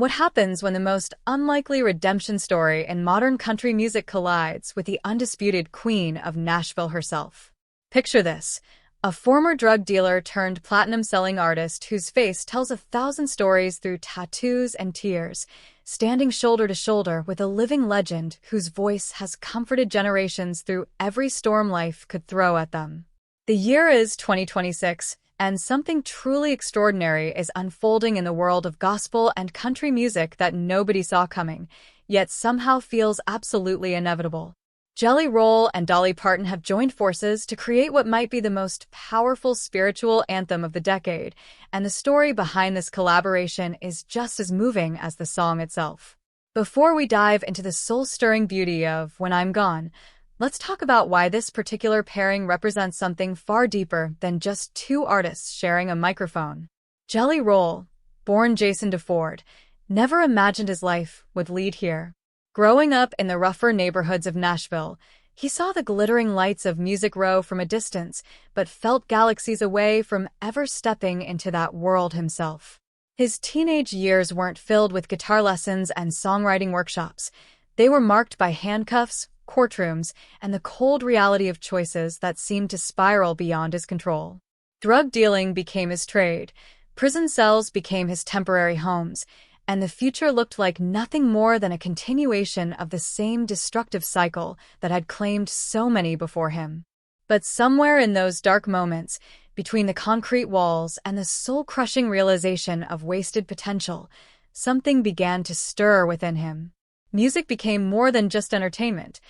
What happens when the most unlikely redemption story in modern country music collides with the undisputed queen of Nashville herself? Picture this: a former drug dealer turned platinum-selling artist whose face tells 1,000 stories through tattoos and tears, standing shoulder to shoulder with a living legend whose voice has comforted generations through every storm life could throw at them. The year is 2026, and something truly extraordinary is unfolding in the world of gospel and country music that nobody saw coming, yet somehow feels absolutely inevitable. Jelly Roll and Dolly Parton have joined forces to create what might be the most powerful spiritual anthem of the decade, and the story behind this collaboration is just as moving as the song itself. Before we dive into the soul-stirring beauty of When I'm Gone, let's talk about why this particular pairing represents something far deeper than just two artists sharing a microphone. Jelly Roll, born Jason DeFord, never imagined his life would lead here. Growing up in the rougher neighborhoods of Nashville, he saw the glittering lights of Music Row from a distance, but felt galaxies away from ever stepping into that world himself. His teenage years weren't filled with guitar lessons and songwriting workshops. They were marked by handcuffs, courtrooms, and the cold reality of choices that seemed to spiral beyond his control. Drug dealing became his trade, prison cells became his temporary homes, and the future looked like nothing more than a continuation of the same destructive cycle that had claimed so many before him. But somewhere in those dark moments, between the concrete walls and the soul-crushing realization of wasted potential, something began to stir within him. Music became more than just entertainment.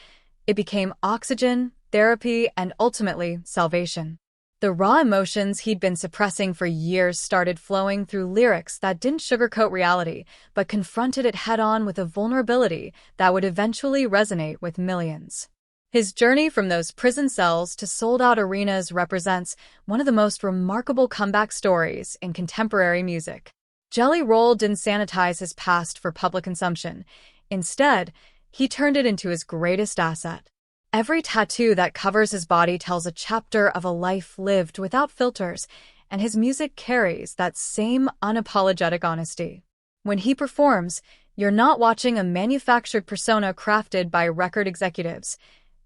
It became oxygen, therapy, and ultimately, salvation. The raw emotions he'd been suppressing for years started flowing through lyrics that didn't sugarcoat reality, but confronted it head-on with a vulnerability that would eventually resonate with millions. His journey from those prison cells to sold-out arenas represents one of the most remarkable comeback stories in contemporary music. Jelly Roll didn't sanitize his past for public consumption. Instead, he turned it into his greatest asset. Every tattoo that covers his body tells a chapter of a life lived without filters, and his music carries that same unapologetic honesty. When he performs, you're not watching a manufactured persona crafted by record executives.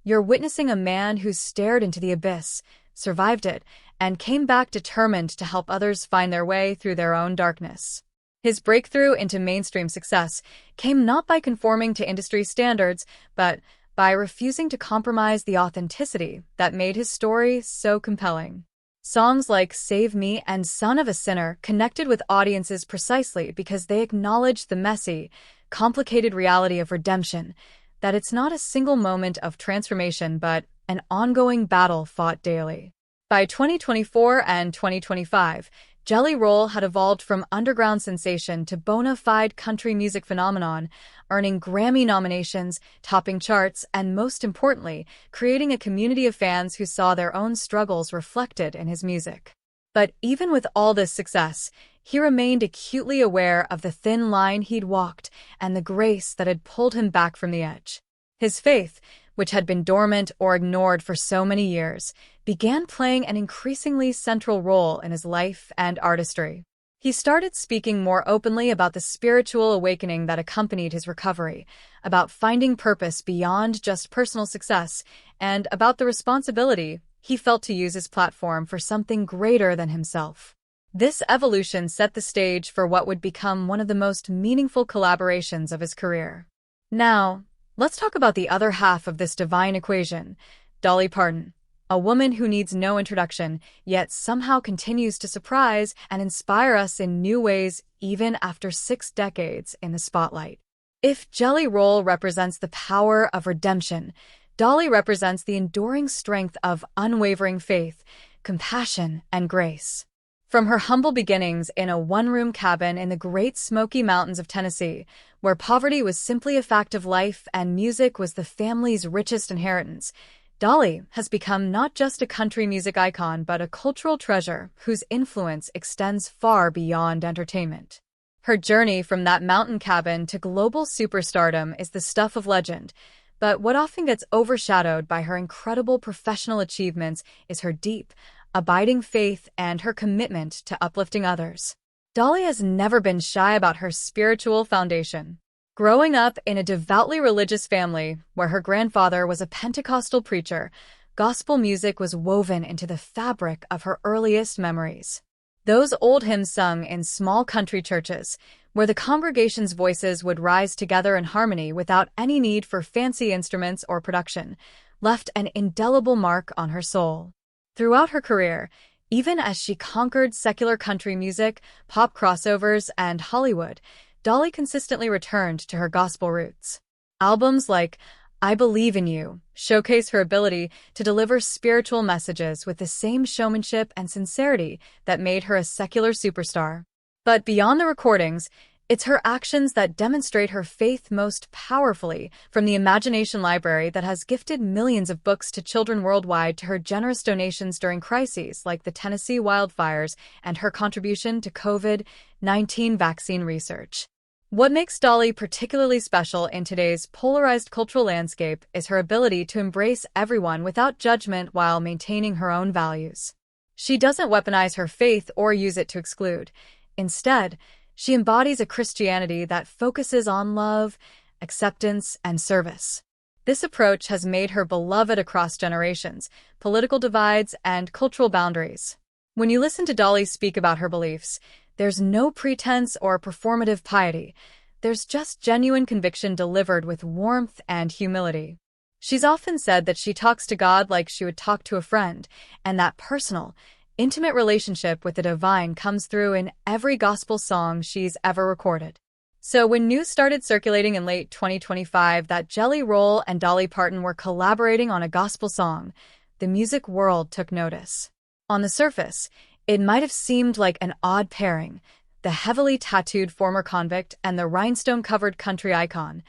You're witnessing a man who stared into the abyss, survived it, and came back determined to help others find their way through their own darkness. His breakthrough into mainstream success came not by conforming to industry standards, but by refusing to compromise the authenticity that made his story so compelling. Songs like Save Me and Son of a Sinner connected with audiences precisely because they acknowledged the messy, complicated reality of redemption, that it's not a single moment of transformation but an ongoing battle fought daily. By 2024 and 2025, Jelly Roll had evolved from underground sensation to bona fide country music phenomenon, earning Grammy nominations, topping charts, and most importantly, creating a community of fans who saw their own struggles reflected in his music. But even with all this success, he remained acutely aware of the thin line he'd walked and the grace that had pulled him back from the edge. His faith, which had been dormant or ignored for so many years, began playing an increasingly central role in his life and artistry. He started speaking more openly about the spiritual awakening that accompanied his recovery, about finding purpose beyond just personal success, and about the responsibility he felt to use his platform for something greater than himself. This evolution set the stage for what would become one of the most meaningful collaborations of his career. Now, let's talk about the other half of this divine equation, Dolly Parton, a woman who needs no introduction, yet somehow continues to surprise and inspire us in new ways even after 6 decades in the spotlight. If Jelly Roll represents the power of redemption, Dolly represents the enduring strength of unwavering faith, compassion, and grace. From her humble beginnings in a one-room cabin in the Great Smoky Mountains of Tennessee, where poverty was simply a fact of life and music was the family's richest inheritance, Dolly has become not just a country music icon but a cultural treasure whose influence extends far beyond entertainment. Her journey from that mountain cabin to global superstardom is the stuff of legend, but what often gets overshadowed by her incredible professional achievements is her deep, abiding faith and her commitment to uplifting others. Dolly has never been shy about her spiritual foundation. Growing up in a devoutly religious family where her grandfather was a Pentecostal preacher, gospel music was woven into the fabric of her earliest memories. Those old hymns sung in small country churches, where the congregation's voices would rise together in harmony without any need for fancy instruments or production, left an indelible mark on her soul. Throughout her career, even as she conquered secular country music, pop crossovers, and Hollywood, Dolly consistently returned to her gospel roots. Albums like I Believe in You showcase her ability to deliver spiritual messages with the same showmanship and sincerity that made her a secular superstar. But beyond the recordings, it's her actions that demonstrate her faith most powerfully, from the imagination library that has gifted millions of books to children worldwide to her generous donations during crises like the Tennessee wildfires and her contribution to COVID-19 vaccine research. What makes Dolly particularly special in today's polarized cultural landscape is her ability to embrace everyone without judgment while maintaining her own values. She doesn't weaponize her faith or use it to exclude. Instead, she embodies a Christianity that focuses on love, acceptance, and service. This approach has made her beloved across generations, political divides, and cultural boundaries. When you listen to Dolly speak about her beliefs, there's no pretense or performative piety. There's just genuine conviction delivered with warmth and humility. She's often said that she talks to God like she would talk to a friend, and that personal, intimate relationship with the divine comes through in every gospel song she's ever recorded. So when news started circulating in late 2025 that Jelly Roll and Dolly Parton were collaborating on a gospel song, the music world took notice. On the surface, it might have seemed like an odd pairing, the heavily tattooed former convict and the rhinestone-covered country icon,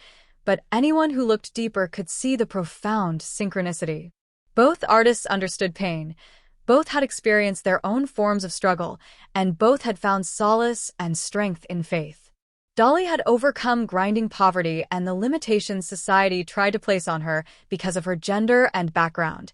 but anyone who looked deeper could see the profound synchronicity. Both artists understood pain, both had experienced their own forms of struggle, and both had found solace and strength in faith. Dolly had overcome grinding poverty and the limitations society tried to place on her because of her gender and background.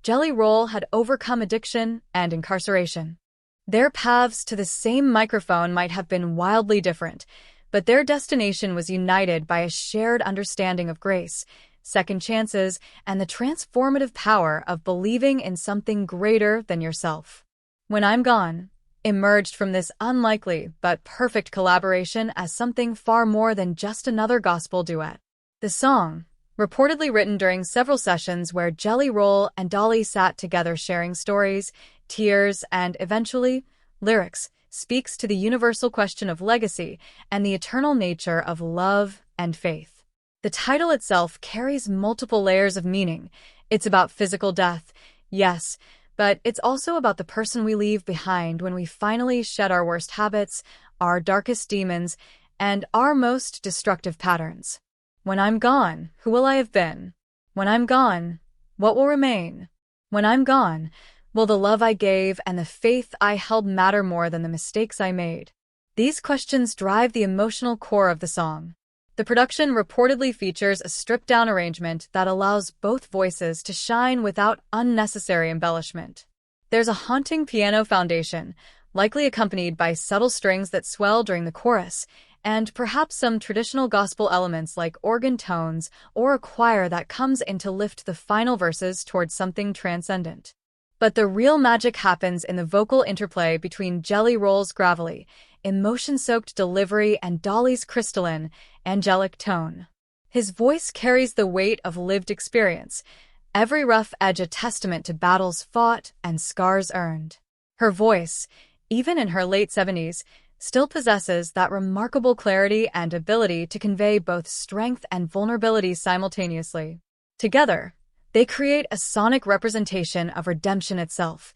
Jelly Roll had overcome addiction and incarceration. Their paths to the same microphone might have been wildly different, but their destination was united by a shared understanding of grace, second chances, and the transformative power of believing in something greater than yourself. When I'm Gone emerged from this unlikely but perfect collaboration as something far more than just another gospel duet. The song, reportedly written during several sessions where Jelly Roll and Dolly sat together sharing stories, tears, and eventually, lyrics, speaks to the universal question of legacy and the eternal nature of love and faith. The title itself carries multiple layers of meaning. It's about physical death, yes, but it's also about the person we leave behind when we finally shed our worst habits, our darkest demons, and our most destructive patterns. When I'm gone, who will I have been? When I'm gone, what will remain? When I'm gone, will the love I gave and the faith I held matter more than the mistakes I made? These questions drive the emotional core of the song. The production reportedly features a stripped-down arrangement that allows both voices to shine without unnecessary embellishment. There's a haunting piano foundation, likely accompanied by subtle strings that swell during the chorus, and perhaps some traditional gospel elements like organ tones or a choir that comes in to lift the final verses towards something transcendent. But the real magic happens in the vocal interplay between Jelly Roll's gravelly, emotion-soaked delivery and Dolly's crystalline, angelic tone. His voice carries the weight of lived experience, every rough edge a testament to battles fought and scars earned. Her voice, even in her late 70s, still possesses that remarkable clarity and ability to convey both strength and vulnerability simultaneously. Together, they create a sonic representation of redemption itself,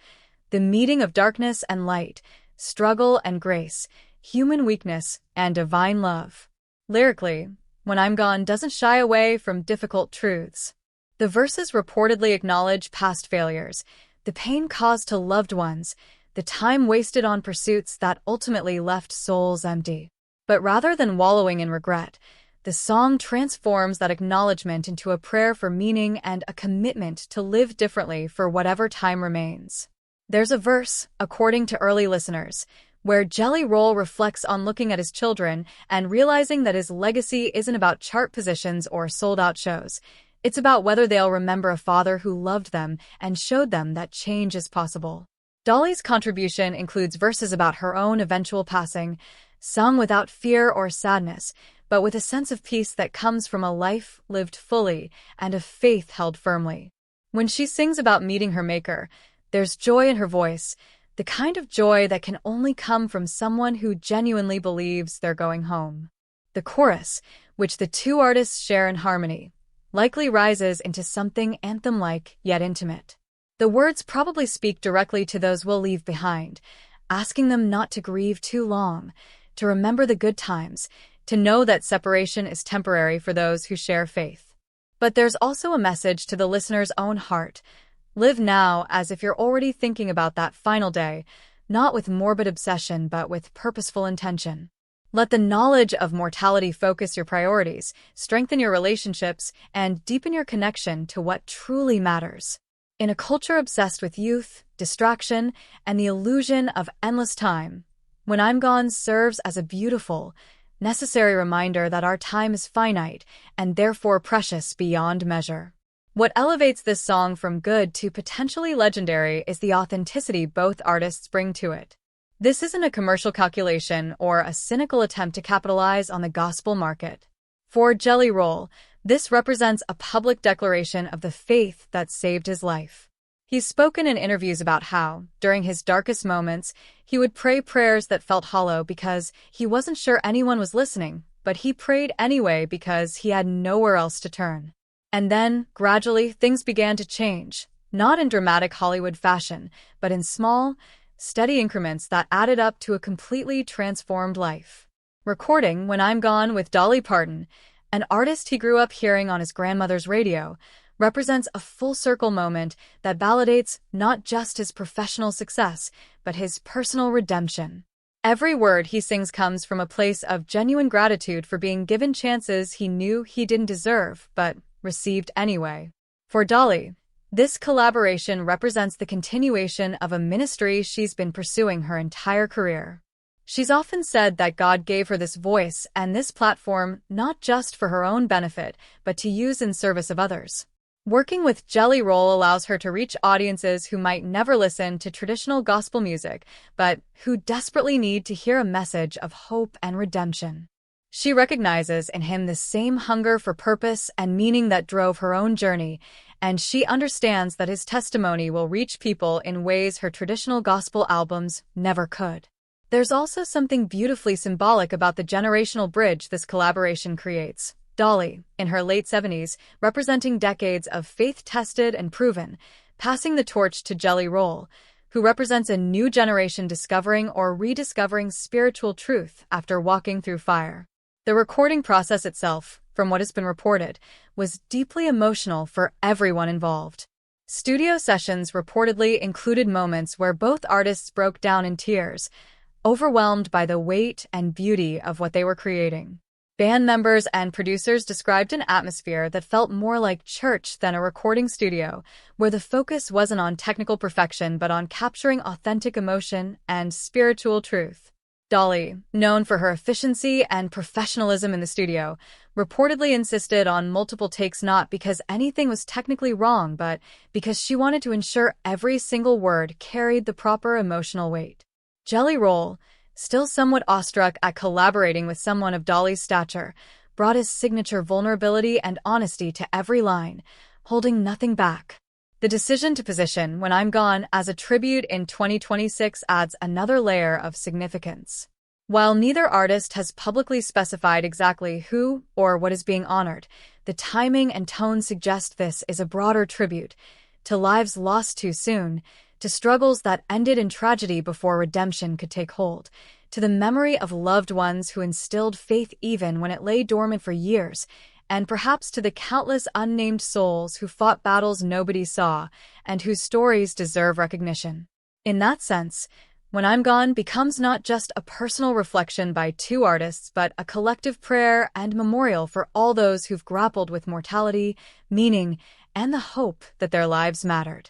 the meeting of darkness and light, struggle and grace, human weakness and divine love. Lyrically, When I'm Gone doesn't shy away from difficult truths. The verses reportedly acknowledge past failures, the pain caused to loved ones, the time wasted on pursuits that ultimately left souls empty. But rather than wallowing in regret, the song transforms that acknowledgement into a prayer for meaning and a commitment to live differently for whatever time remains. There's a verse, according to early listeners, where Jelly Roll reflects on looking at his children and realizing that his legacy isn't about chart positions or sold-out shows. It's about whether they'll remember a father who loved them and showed them that change is possible. Dolly's contribution includes verses about her own eventual passing, sung without fear or sadness, but with a sense of peace that comes from a life lived fully and a faith held firmly. When she sings about meeting her maker, there's joy in her voice, the kind of joy that can only come from someone who genuinely believes they're going home. The chorus, which the two artists share in harmony, likely rises into something anthem-like yet intimate. The words probably speak directly to those we'll leave behind, asking them not to grieve too long, to remember the good times, to know that separation is temporary for those who share faith. But there's also a message to the listener's own heart. Live now as if you're already thinking about that final day, not with morbid obsession but with purposeful intention. Let the knowledge of mortality focus your priorities, strengthen your relationships, and deepen your connection to what truly matters. In a culture obsessed with youth, distraction, and the illusion of endless time, When I'm Gone serves as a beautiful, necessary reminder that our time is finite and therefore precious beyond measure. What elevates this song from good to potentially legendary is the authenticity both artists bring to it. This isn't a commercial calculation or a cynical attempt to capitalize on the gospel market. For Jelly Roll, this represents a public declaration of the faith that saved his life. He's spoken in interviews about how, during his darkest moments, he would pray prayers that felt hollow because he wasn't sure anyone was listening, but he prayed anyway because he had nowhere else to turn. And then, gradually, things began to change, not in dramatic Hollywood fashion, but in small, steady increments that added up to a completely transformed life. Recording When I'm Gone with Dolly Parton, an artist he grew up hearing on his grandmother's radio, represents a full-circle moment that validates not just his professional success, but his personal redemption. Every word he sings comes from a place of genuine gratitude for being given chances he knew he didn't deserve, but received anyway. For Dolly, this collaboration represents the continuation of a ministry she's been pursuing her entire career. She's often said that God gave her this voice and this platform not just for her own benefit, but to use in service of others. Working with Jelly Roll allows her to reach audiences who might never listen to traditional gospel music, but who desperately need to hear a message of hope and redemption. She recognizes in him the same hunger for purpose and meaning that drove her own journey, and she understands that his testimony will reach people in ways her traditional gospel albums never could. There's also something beautifully symbolic about the generational bridge this collaboration creates. Dolly, in her late 70s, representing decades of faith tested and proven, passing the torch to Jelly Roll, who represents a new generation discovering or rediscovering spiritual truth after walking through fire. The recording process itself, from what has been reported, was deeply emotional for everyone involved. Studio sessions reportedly included moments where both artists broke down in tears, overwhelmed by the weight and beauty of what they were creating. Band members and producers described an atmosphere that felt more like church than a recording studio, where the focus wasn't on technical perfection but on capturing authentic emotion and spiritual truth. Dolly, known for her efficiency and professionalism in the studio, reportedly insisted on multiple takes not because anything was technically wrong, but because she wanted to ensure every single word carried the proper emotional weight. Jelly Roll, still somewhat awestruck at collaborating with someone of Dolly's stature, brought his signature vulnerability and honesty to every line, holding nothing back. The decision to position When I'm Gone as a tribute in 2026 adds another layer of significance. While neither artist has publicly specified exactly who or what is being honored, the timing and tone suggest this is a broader tribute to lives lost too soon, to struggles that ended in tragedy before redemption could take hold, to the memory of loved ones who instilled faith even when it lay dormant for years, and perhaps to the countless unnamed souls who fought battles nobody saw and whose stories deserve recognition. In that sense, When I'm Gone becomes not just a personal reflection by two artists, but a collective prayer and memorial for all those who've grappled with mortality, meaning, and the hope that their lives mattered.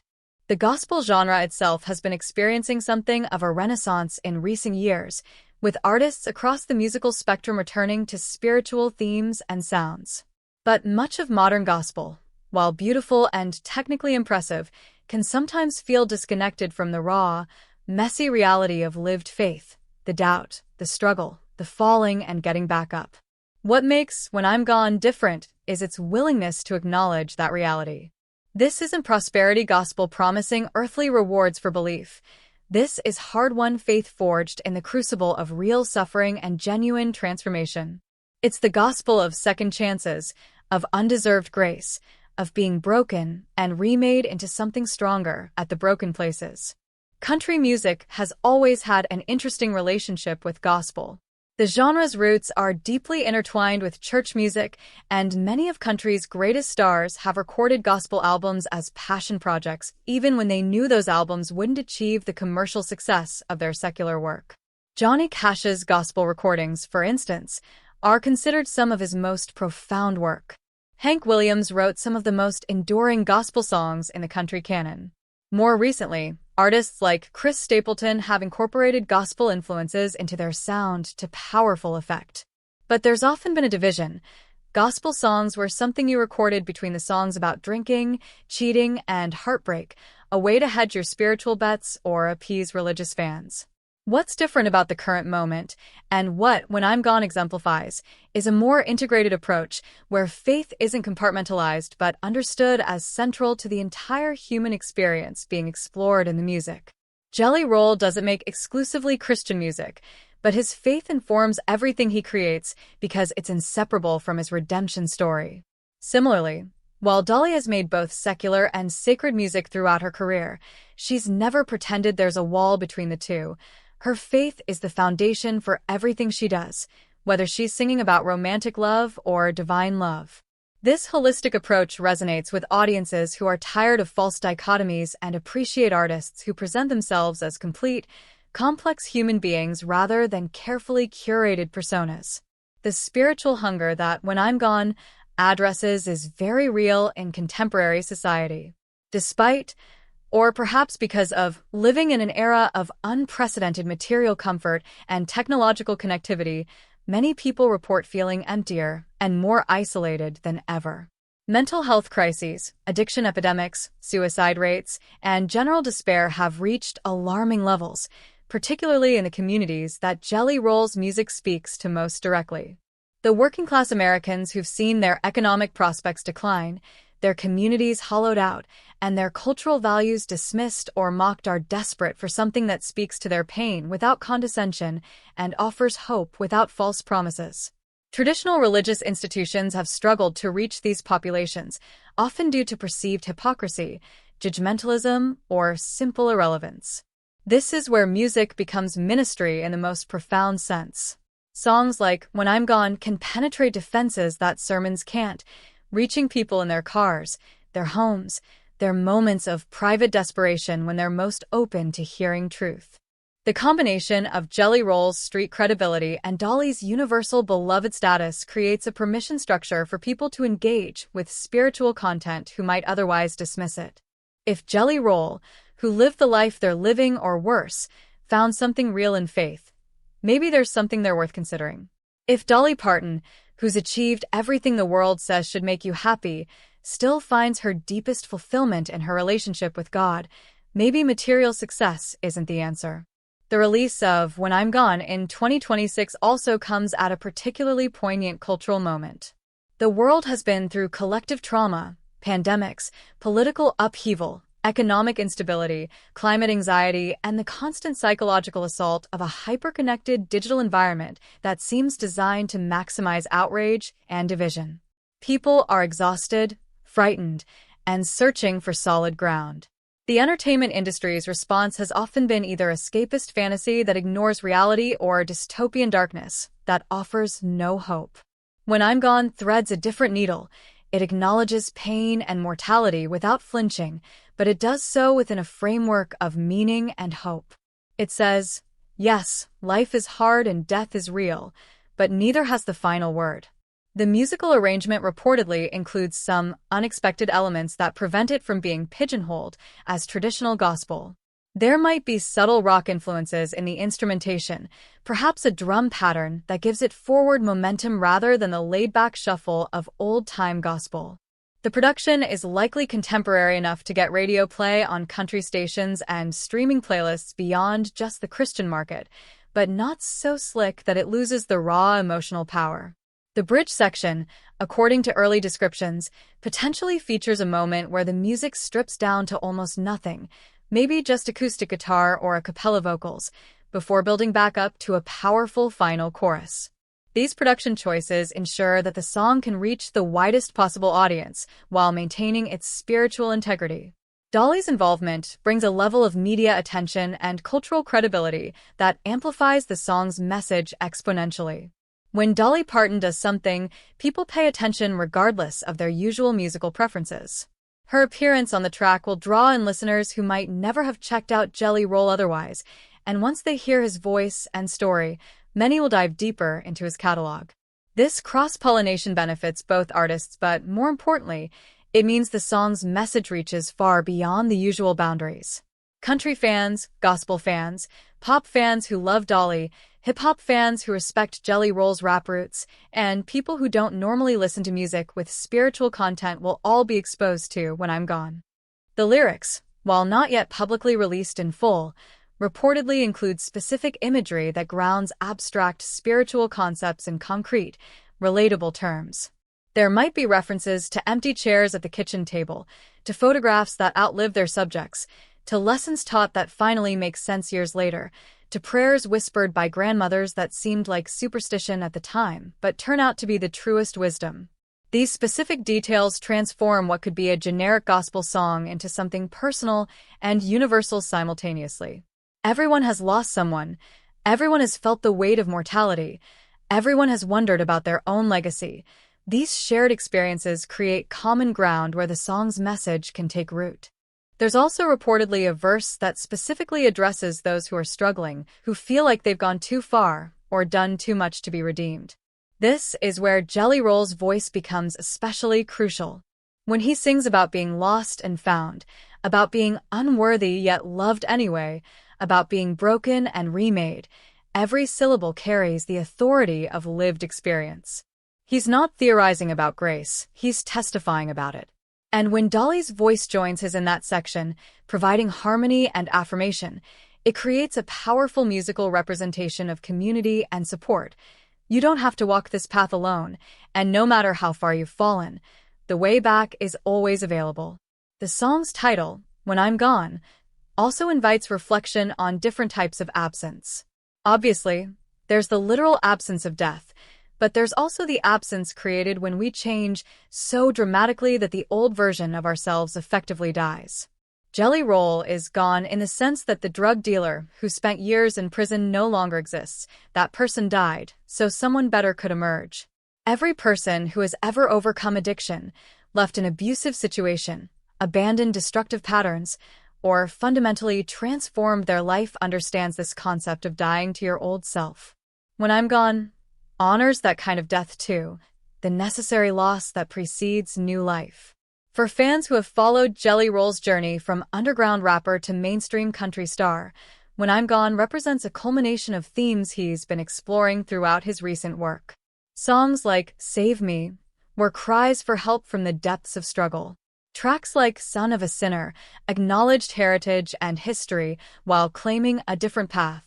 The gospel genre itself has been experiencing something of a renaissance in recent years, with artists across the musical spectrum returning to spiritual themes and sounds. But much of modern gospel, while beautiful and technically impressive, can sometimes feel disconnected from the raw, messy reality of lived faith, the doubt, the struggle, the falling and getting back up. What makes When I'm Gone different is its willingness to acknowledge that reality. This isn't prosperity gospel promising earthly rewards for belief. This is hard-won faith forged in the crucible of real suffering and genuine transformation. It's the gospel of second chances, of undeserved grace, of being broken and remade into something stronger at the broken places. Country music has always had an interesting relationship with gospel. The genre's roots are deeply intertwined with church music, and many of country's greatest stars have recorded gospel albums as passion projects, even when they knew those albums wouldn't achieve the commercial success of their secular work. Johnny Cash's gospel recordings, for instance, are considered some of his most profound work. Hank Williams wrote some of the most enduring gospel songs in the country canon. More recently, artists like Chris Stapleton have incorporated gospel influences into their sound to powerful effect. But there's often been a division. Gospel songs were something you recorded between the songs about drinking, cheating, and heartbreak, a way to hedge your spiritual bets or appease religious fans. What's different about the current moment, and what When I'm Gone exemplifies, is a more integrated approach where faith isn't compartmentalized but understood as central to the entire human experience being explored in the music. Jelly Roll doesn't make exclusively Christian music, but his faith informs everything he creates because it's inseparable from his redemption story. Similarly, while Dolly has made both secular and sacred music throughout her career, she's never pretended there's a wall between the two. Her faith is the foundation for everything she does, whether she's singing about romantic love or divine love. This holistic approach resonates with audiences who are tired of false dichotomies and appreciate artists who present themselves as complete, complex human beings rather than carefully curated personas. The spiritual hunger that When I'm Gone addresses is very real in contemporary society. Despite, or perhaps because of, living in an era of unprecedented material comfort and technological connectivity, many people report feeling emptier and more isolated than ever. Mental health crises, addiction epidemics, suicide rates, and general despair have reached alarming levels, particularly in the communities that Jelly Roll's music speaks to most directly. The working-class Americans who've seen their economic prospects decline, their communities hollowed out, and their cultural values dismissed or mocked are desperate for something that speaks to their pain without condescension and offers hope without false promises. Traditional religious institutions have struggled to reach these populations, often due to perceived hypocrisy, judgmentalism, or simple irrelevance. This is where music becomes ministry in the most profound sense. Songs like When I'm Gone can penetrate defenses that sermons can't, reaching people in their cars, their homes, their moments of private desperation when they're most open to hearing truth. The combination of Jelly Roll's street credibility and Dolly's universal beloved status creates a permission structure for people to engage with spiritual content who might otherwise dismiss it. If Jelly Roll, who lived the life they're living or worse, found something real in faith, maybe there's something they're worth considering. If Dolly Parton, who's achieved everything the world says should make you happy, still finds her deepest fulfillment in her relationship with God, maybe material success isn't the answer. The release of When I'm Gone in 2026 also comes at a particularly poignant cultural moment. The world has been through collective trauma, pandemics, political upheaval, economic instability, climate anxiety, and the constant psychological assault of a hyper-connected digital environment that seems designed to maximize outrage and division. People are exhausted, frightened, and searching for solid ground. The entertainment industry's response has often been either escapist fantasy that ignores reality or dystopian darkness that offers no hope. When I'm Gone threads a different needle. It acknowledges pain and mortality without flinching, but it does so within a framework of meaning and hope. It says, yes, life is hard and death is real, but neither has the final word. The musical arrangement reportedly includes some unexpected elements that prevent it from being pigeonholed as traditional gospel. There might be subtle rock influences in the instrumentation, perhaps a drum pattern that gives it forward momentum rather than the laid-back shuffle of old-time gospel. The production is likely contemporary enough to get radio play on country stations and streaming playlists beyond just the Christian market, but not so slick that it loses the raw emotional power. The bridge section, according to early descriptions, potentially features a moment where the music strips down to almost nothing, maybe just acoustic guitar or a cappella vocals, before building back up to a powerful final chorus. These production choices ensure that the song can reach the widest possible audience while maintaining its spiritual integrity. Dolly's involvement brings a level of media attention and cultural credibility that amplifies the song's message exponentially. When Dolly Parton does something, people pay attention regardless of their usual musical preferences. Her appearance on the track will draw in listeners who might never have checked out Jelly Roll otherwise, and once they hear his voice and story, many will dive deeper into his catalog. This cross-pollination benefits both artists, but more importantly, it means the song's message reaches far beyond the usual boundaries. Country fans, gospel fans, pop fans who love Dolly, hip-hop fans who respect Jelly Roll's rap roots, and people who don't normally listen to music with spiritual content will all be exposed to When I'm Gone. The lyrics, while not yet publicly released in full, reportedly include specific imagery that grounds abstract spiritual concepts in concrete, relatable terms. There might be references to empty chairs at the kitchen table, to photographs that outlive their subjects, to lessons taught that finally make sense years later, to prayers whispered by grandmothers that seemed like superstition at the time, but turn out to be the truest wisdom. These specific details transform what could be a generic gospel song into something personal and universal simultaneously. Everyone has lost someone. Everyone has felt the weight of mortality. Everyone has wondered about their own legacy. These shared experiences create common ground where the song's message can take root. There's also reportedly a verse that specifically addresses those who are struggling, who feel like they've gone too far or done too much to be redeemed. This is where Jelly Roll's voice becomes especially crucial. When he sings about being lost and found, about being unworthy yet loved anyway, about being broken and remade, every syllable carries the authority of lived experience. He's not theorizing about grace, he's testifying about it. And when Dolly's voice joins his in that section, providing harmony and affirmation, it creates a powerful musical representation of community and support. You don't have to walk this path alone, and no matter how far you've fallen, the way back is always available. The song's title, When I'm Gone, also invites reflection on different types of absence. Obviously, there's the literal absence of death, but there's also the absence created when we change so dramatically that the old version of ourselves effectively dies. Jelly Roll is gone in the sense that the drug dealer who spent years in prison no longer exists. That person died, so someone better could emerge. Every person who has ever overcome addiction, left an abusive situation, abandoned destructive patterns, or fundamentally transformed their life understands this concept of dying to your old self. When I'm Gone honors that kind of death too, the necessary loss that precedes new life. For fans who have followed Jelly Roll's journey from underground rapper to mainstream country star, When I'm Gone represents a culmination of themes he's been exploring throughout his recent work. Songs like Save Me were cries for help from the depths of struggle. Tracks like Son of a Sinner acknowledged heritage and history while claiming a different path.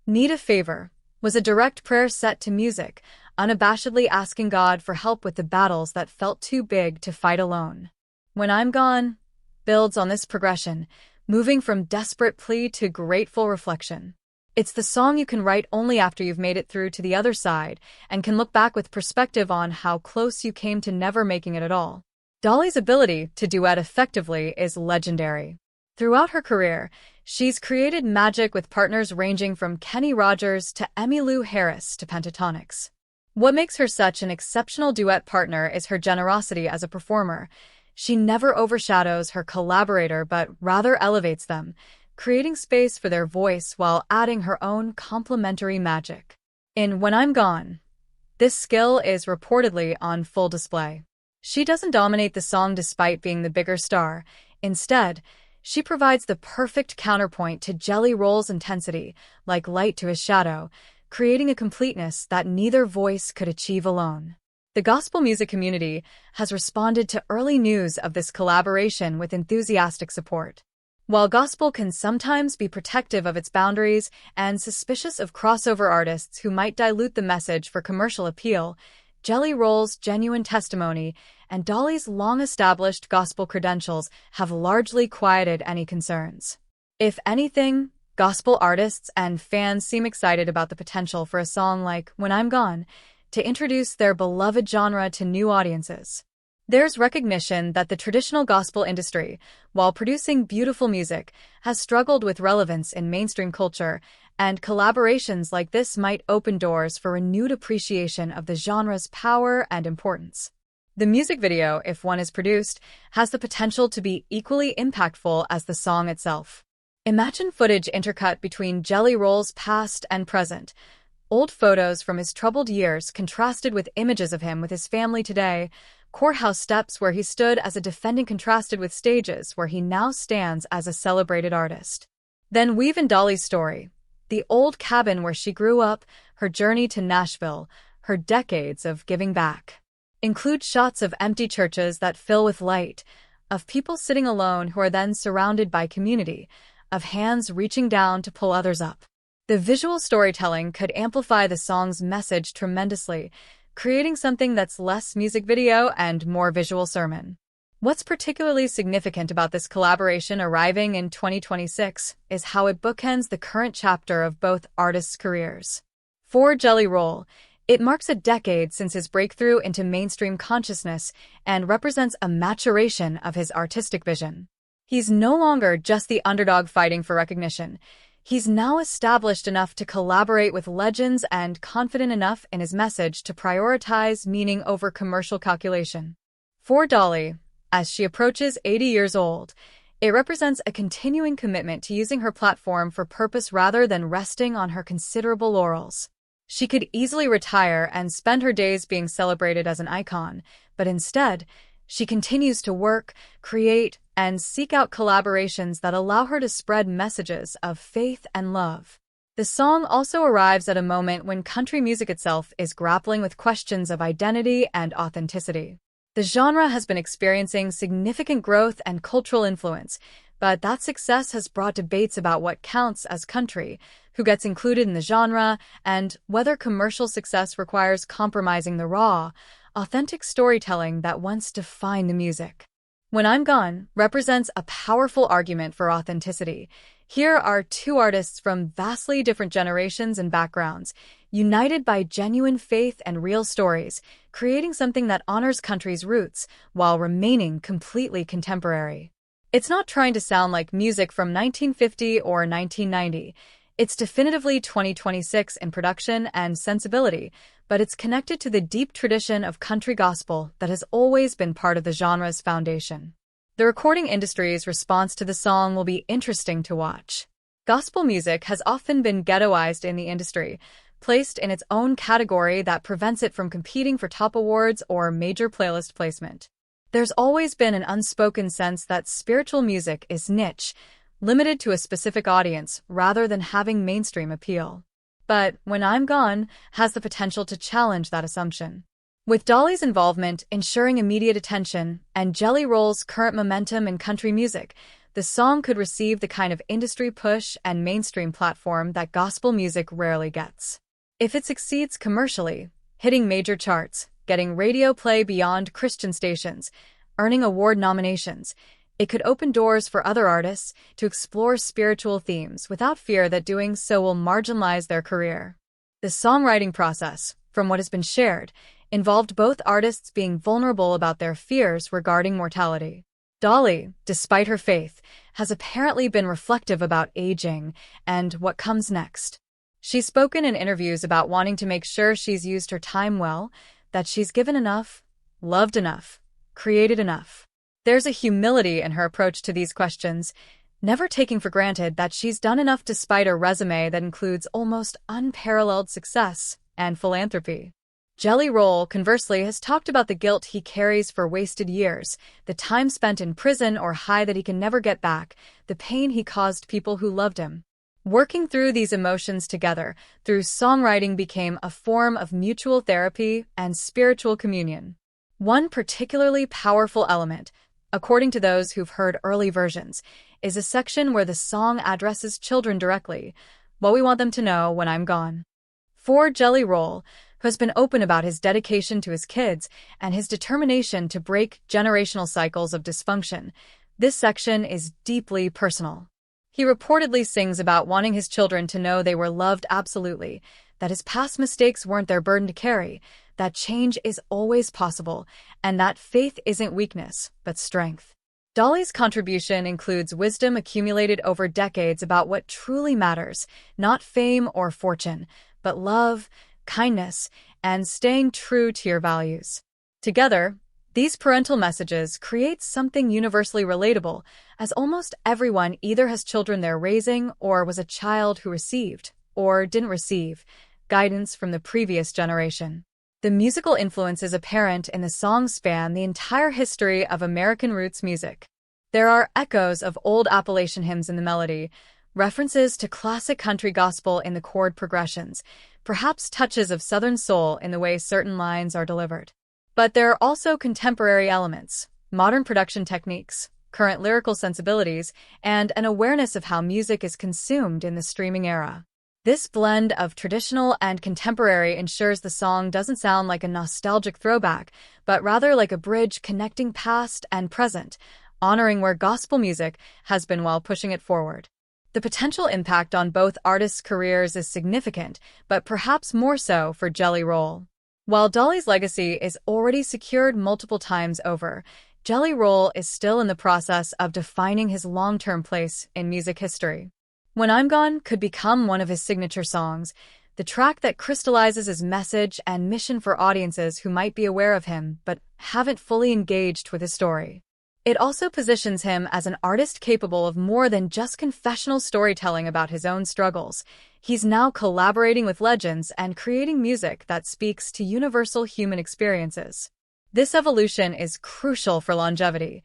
Need a Favor was a direct prayer set to music, unabashedly asking God for help with the battles that felt too big to fight alone. When I'm Gone builds on this progression, moving from desperate plea to grateful reflection. It's the song you can write only after you've made it through to the other side and can look back with perspective on how close you came to never making it at all. Dolly's ability to duet effectively is legendary. Throughout her career, she's created magic with partners ranging from Kenny Rogers to Emmylou Harris to Pentatonix. What makes her such an exceptional duet partner is her generosity as a performer. She never overshadows her collaborator but rather elevates them, creating space for their voice while adding her own complementary magic. In When I'm Gone, This skill is reportedly on full display. She doesn't dominate the song despite being the bigger star. Instead, she provides the perfect counterpoint to Jelly Roll's intensity, like light to his shadow, creating a completeness that neither voice could achieve alone. The gospel music community has responded to early news of this collaboration with enthusiastic support. While gospel can sometimes be protective of its boundaries and suspicious of crossover artists who might dilute the message for commercial appeal, Jelly Roll's genuine testimony and Dolly's long-established gospel credentials have largely quieted any concerns. If anything, gospel artists and fans seem excited about the potential for a song like When I'm Gone to introduce their beloved genre to new audiences. There's recognition that the traditional gospel industry, while producing beautiful music, has struggled with relevance in mainstream culture, and collaborations like this might open doors for renewed appreciation of the genre's power and importance. The music video, if one is produced, has the potential to be equally impactful as the song itself. Imagine footage intercut between Jelly Roll's past and present, old photos from his troubled years contrasted with images of him with his family today, courthouse steps where he stood as a defendant contrasted with stages where he now stands as a celebrated artist. Then weave in Dolly's story, the old cabin where she grew up, her journey to Nashville, her decades of giving back. Include shots of empty churches that fill with light, of people sitting alone who are then surrounded by community, of hands reaching down to pull others up. The visual storytelling could amplify the song's message tremendously, creating something that's less music video and more visual sermon. What's particularly significant about this collaboration arriving in 2026 is how it bookends the current chapter of both artists' careers. For Jelly Roll, it marks a decade since his breakthrough into mainstream consciousness and represents a maturation of his artistic vision. He's no longer just the underdog fighting for recognition. He's now established enough to collaborate with legends and confident enough in his message to prioritize meaning over commercial calculation. For Dolly, as she approaches 80 years old, it represents a continuing commitment to using her platform for purpose rather than resting on her considerable laurels. She could easily retire and spend her days being celebrated as an icon, but instead, she continues to work, create, and seek out collaborations that allow her to spread messages of faith and love. The song also arrives at a moment when country music itself is grappling with questions of identity and authenticity. The genre has been experiencing significant growth and cultural influence, but that success has brought debates about what counts as country, who gets included in the genre, and whether commercial success requires compromising the raw, authentic storytelling that once defined the music. When I'm Gone represents a powerful argument for authenticity. Here are two artists from vastly different generations and backgrounds, united by genuine faith and real stories, creating something that honors country's roots while remaining completely contemporary. It's not trying to sound like music from 1950 or 1990. It's definitively 2026 in production and sensibility, but it's connected to the deep tradition of country gospel that has always been part of the genre's foundation. The recording industry's response to the song will be interesting to watch. Gospel music has often been ghettoized in the industry, placed in its own category that prevents it from competing for top awards or major playlist placement. There's always been an unspoken sense that spiritual music is niche, limited to a specific audience rather than having mainstream appeal. But When I'm Gone has the potential to challenge that assumption. With Dolly's involvement ensuring immediate attention and Jelly Roll's current momentum in country music, the song could receive the kind of industry push and mainstream platform that gospel music rarely gets. If it succeeds commercially, hitting major charts, getting radio play beyond Christian stations, earning award nominations, it could open doors for other artists to explore spiritual themes without fear that doing so will marginalize their career. The songwriting process, from what has been shared, involved both artists being vulnerable about their fears regarding mortality. Dolly, despite her faith, has apparently been reflective about aging and what comes next. She's spoken in interviews about wanting to make sure she's used her time well, that she's given enough, loved enough, created enough. There's a humility in her approach to these questions, never taking for granted that she's done enough despite a resume that includes almost unparalleled success and philanthropy. Jelly Roll, conversely, has talked about the guilt he carries for wasted years, the time spent in prison or high that he can never get back, the pain he caused people who loved him. Working through these emotions together through songwriting became a form of mutual therapy and spiritual communion. One particularly powerful element, according to those who've heard early versions, is a section where the song addresses children directly, what we want them to know when I'm gone. For Jelly Roll, who has been open about his dedication to his kids and his determination to break generational cycles of dysfunction, this section is deeply personal. He reportedly sings about wanting his children to know they were loved absolutely, that his past mistakes weren't their burden to carry, that change is always possible, and that faith isn't weakness, but strength. Dolly's contribution includes wisdom accumulated over decades about what truly matters, not fame or fortune, but love, kindness, and staying true to your values. Together, these parental messages create something universally relatable, as almost everyone either has children they're raising or was a child who received, or didn't receive, guidance from the previous generation. The musical influences apparent in the song span the entire history of American roots music. There are echoes of old Appalachian hymns in the melody, references to classic country gospel in the chord progressions, perhaps touches of Southern soul in the way certain lines are delivered. But there are also contemporary elements, modern production techniques, current lyrical sensibilities, and an awareness of how music is consumed in the streaming era. This blend of traditional and contemporary ensures the song doesn't sound like a nostalgic throwback, but rather like a bridge connecting past and present, honoring where gospel music has been while pushing it forward. The potential impact on both artists' careers is significant, but perhaps more so for Jelly Roll. While Dolly's legacy is already secured multiple times over, Jelly Roll is still in the process of defining his long-term place in music history. When I'm Gone could become one of his signature songs, the track that crystallizes his message and mission for audiences who might be aware of him but haven't fully engaged with his story. It also positions him as an artist capable of more than just confessional storytelling about his own struggles. He's now collaborating with legends and creating music that speaks to universal human experiences. This evolution is crucial for longevity.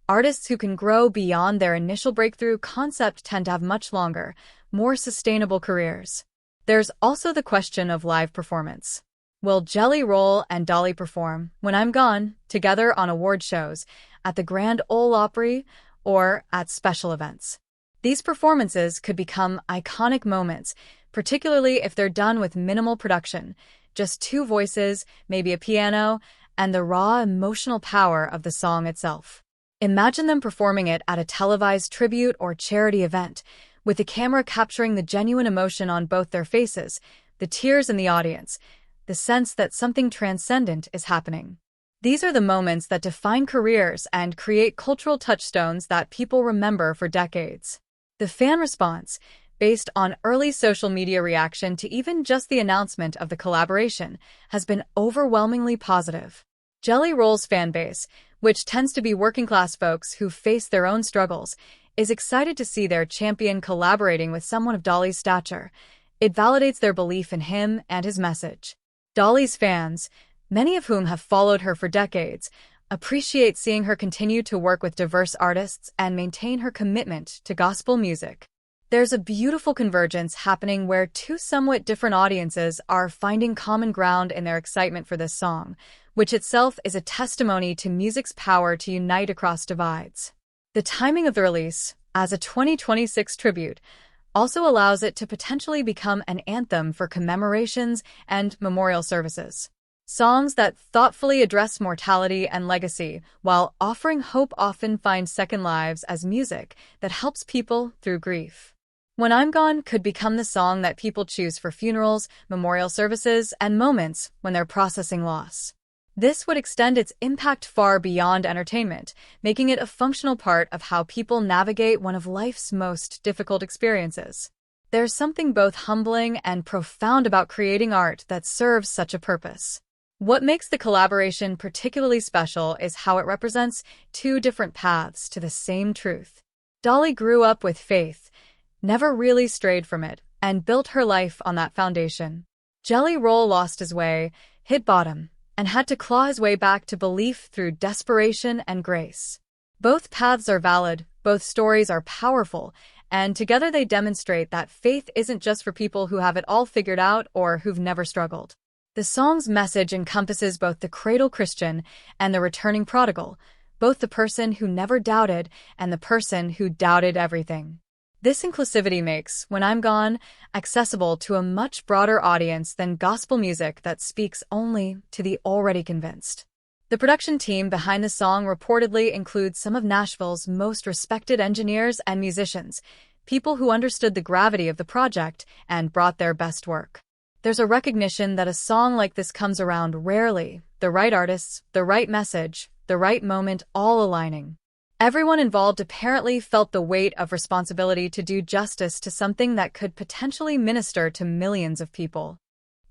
Artists who can grow beyond their initial breakthrough concept tend to have much longer, more sustainable careers. There's also the question of live performance. Will Jelly Roll and Dolly perform When I'm Gone together on award shows, at the Grand Ole Opry, or at special events? These performances could become iconic moments, particularly if they're done with minimal production, just two voices, maybe a piano, and the raw emotional power of the song itself. Imagine them performing it at a televised tribute or charity event, with the camera capturing the genuine emotion on both their faces, the tears in the audience, the sense that something transcendent is happening. These are the moments that define careers and create cultural touchstones that people remember for decades. The fan response, based on early social media reaction to even just the announcement of the collaboration, has been overwhelmingly positive. Jelly Roll's fanbase, which tends to be working-class folks who face their own struggles, is excited to see their champion collaborating with someone of Dolly's stature. It validates their belief in him and his message. Dolly's fans, many of whom have followed her for decades, appreciate seeing her continue to work with diverse artists and maintain her commitment to gospel music. There's a beautiful convergence happening where two somewhat different audiences are finding common ground in their excitement for this song, which itself is a testimony to music's power to unite across divides. The timing of the release, as a 2026 tribute, also allows it to potentially become an anthem for commemorations and memorial services. Songs that thoughtfully address mortality and legacy while offering hope often find second lives as music that helps people through grief. When I'm Gone could become the song that people choose for funerals, memorial services, and moments when they're processing loss. This would extend its impact far beyond entertainment, making it a functional part of how people navigate one of life's most difficult experiences. There's something both humbling and profound about creating art that serves such a purpose. What makes the collaboration particularly special is how it represents two different paths to the same truth. Dolly grew up with faith, never really strayed from it, and built her life on that foundation. Jelly Roll lost his way, hit bottom, and had to claw his way back to belief through desperation and grace. Both paths are valid, both stories are powerful, and together they demonstrate that faith isn't just for people who have it all figured out or who've never struggled. The song's message encompasses both the cradle Christian and the returning prodigal, both the person who never doubted and the person who doubted everything. This inclusivity makes When I'm Gone accessible to a much broader audience than gospel music that speaks only to the already convinced. The production team behind the song reportedly includes some of Nashville's most respected engineers and musicians, people who understood the gravity of the project and brought their best work. There's a recognition that a song like this comes around rarely, the right artists, the right message, the right moment all aligning. Everyone involved apparently felt the weight of responsibility to do justice to something that could potentially minister to millions of people.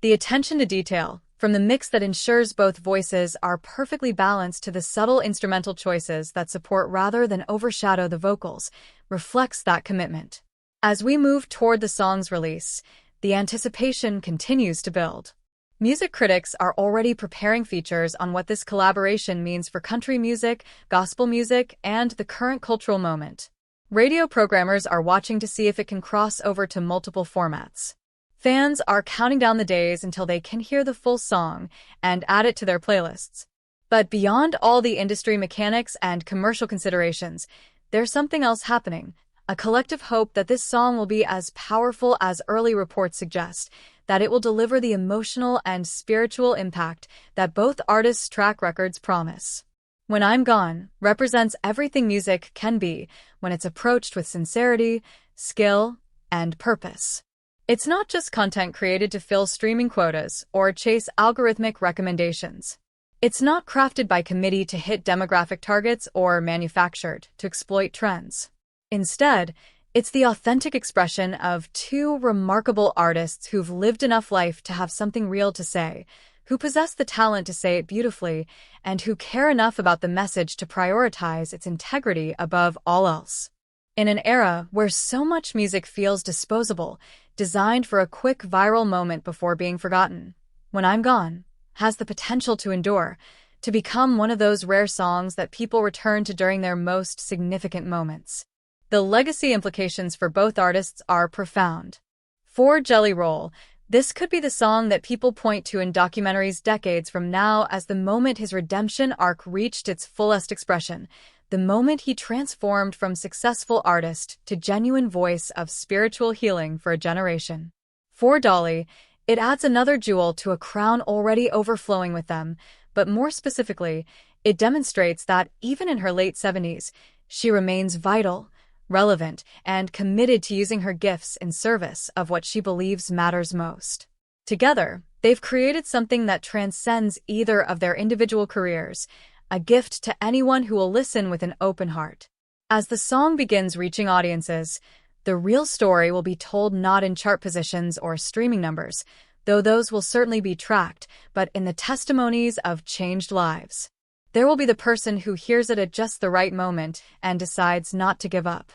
The attention to detail, from the mix that ensures both voices are perfectly balanced to the subtle instrumental choices that support rather than overshadow the vocals, reflects that commitment. As we move toward the song's release, the anticipation continues to build. Music critics are already preparing features on what this collaboration means for country music, gospel music, and the current cultural moment. Radio programmers are watching to see if it can cross over to multiple formats. Fans are counting down the days until they can hear the full song and add it to their playlists. But beyond all the industry mechanics and commercial considerations, there's something else happening, a collective hope that this song will be as powerful as early reports suggest, that it will deliver the emotional and spiritual impact that both artists' track records promise. When I'm Gone represents everything music can be when it's approached with sincerity, skill, and purpose. It's not just content created to fill streaming quotas or chase algorithmic recommendations. It's not crafted by committee to hit demographic targets or manufactured to exploit trends. Instead, it's the authentic expression of two remarkable artists who've lived enough life to have something real to say, who possess the talent to say it beautifully, and who care enough about the message to prioritize its integrity above all else. In an era where so much music feels disposable, designed for a quick viral moment before being forgotten, When I'm Gone has the potential to endure, to become one of those rare songs that people return to during their most significant moments. The legacy implications for both artists are profound. For Jelly Roll, this could be the song that people point to in documentaries decades from now as the moment his redemption arc reached its fullest expression, the moment he transformed from successful artist to genuine voice of spiritual healing for a generation. For Dolly, it adds another jewel to a crown already overflowing with them, but more specifically, it demonstrates that even in her late 70s, she remains vital, relevant, and committed to using her gifts in service of what she believes matters most. Together, they've created something that transcends either of their individual careers, a gift to anyone who will listen with an open heart. As the song begins reaching audiences, the real story will be told not in chart positions or streaming numbers, though those will certainly be tracked, but in the testimonies of changed lives. There will be the person who hears it at just the right moment and decides not to give up.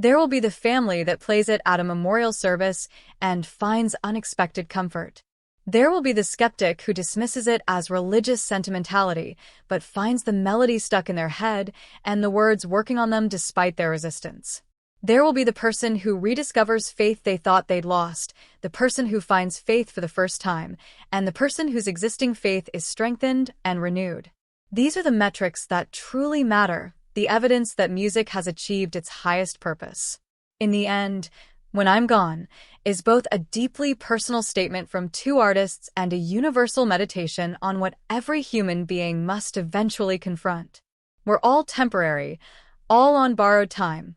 There will be the family that plays it at a memorial service and finds unexpected comfort. There will be the skeptic who dismisses it as religious sentimentality, but finds the melody stuck in their head and the words working on them despite their resistance. There will be the person who rediscovers faith they thought they'd lost, the person who finds faith for the first time, and the person whose existing faith is strengthened and renewed. These are the metrics that truly matter, the evidence that music has achieved its highest purpose. In the end, When I'm Gone is both a deeply personal statement from two artists and a universal meditation on what every human being must eventually confront. We're all temporary, all on borrowed time,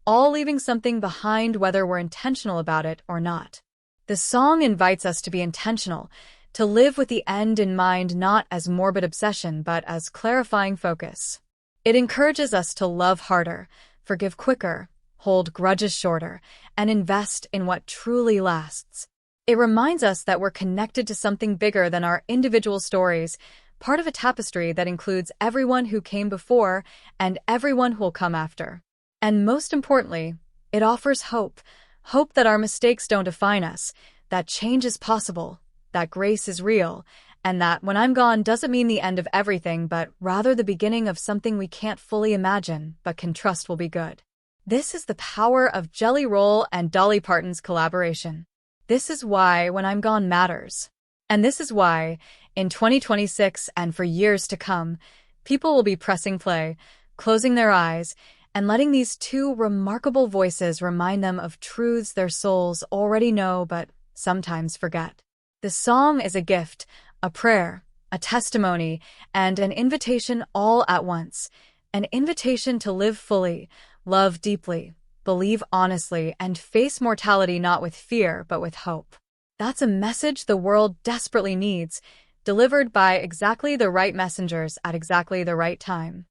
all leaving something behind whether we're intentional about it or not. The song invites us to be intentional, to live with the end in mind not as morbid obsession but as clarifying focus. It encourages us to love harder, forgive quicker, hold grudges shorter, and invest in what truly lasts. It reminds us that we're connected to something bigger than our individual stories, part of a tapestry that includes everyone who came before and everyone who'll come after. And most importantly, it offers hope, hope that our mistakes don't define us, that change is possible, that grace is real, and that when I'm gone doesn't mean the end of everything, but rather the beginning of something we can't fully imagine, but can trust will be good. This is the power of Jelly Roll and Dolly Parton's collaboration. This is why When I'm Gone matters. And this is why, in 2026 and for years to come, people will be pressing play, closing their eyes, and letting these two remarkable voices remind them of truths their souls already know but sometimes forget. The song is a gift, a prayer, a testimony, and an invitation all at once. An invitation to live fully, love deeply, believe honestly, and face mortality not with fear but with hope. That's a message the world desperately needs, delivered by exactly the right messengers at exactly the right time.